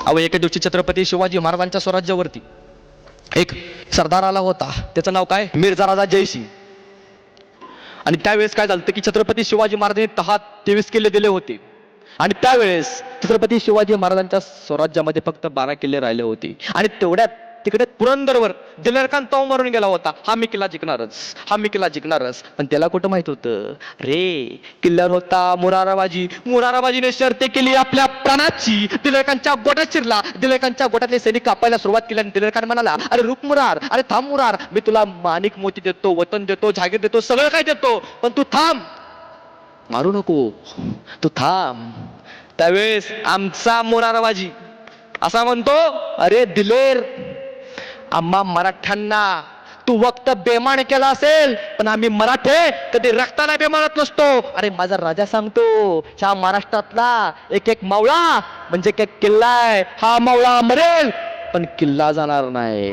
अहो एके दिवशी छत्रपती शिवाजी महाराजांच्या स्वराज्यावरती एक सरदार आला होता, त्याचं नाव काय, मिर्झा राजा जयसिंग. आणि त्यावेळेस काय झालं की छत्रपती शिवाजी महाराजांनी 23 किल्ले दिले होते आणि त्यावेळेस छत्रपती शिवाजी महाराजांच्या स्वराज्यामध्ये फक्त 12 किल्ले राहिले होते. आणि तेवढ्यात तिकडे पुरंदरवर दिलेर खान तव मारून गेला होता, हा मी किल्ला जिंकणारच, हा मी किल्ला जिंकणारच. पण त्याला कुठं माहित होतं, रे किल्ल्यावर होता मुराराबाजी. मुराराबाजीने शर्ती केली आपल्या प्राणाची. दिलेर खानच्या गोट्यात शिरला. दिलेर खानच्या गोट्यातले सैनिक कापायला सुरुवात केली आणि दिलेर खान म्हणाला, अरे रुक मुरार, अरे थांब मुरार, मी तुला माणिक मोती देतो, वतन देतो, जागीर देतो, सगळं काय देतो, पण तू थांब, मारू नको, तू थांब. त्यावेळेस आमचा मुराराबाजी असा म्हणतो, अरे दिलेर, आम्हा मराठ्यांना तू वक्त बेमान केला असेल, पण आम्ही मराठे कधी रक्ताला बेमानत नसतो. अरे माझा राजा सांगतो, ह्या महाराष्ट्रातला एक एक मावळा म्हणजे एक किल्ला आहे, हा मावळा मरेल पण किल्ला जाणार नाही.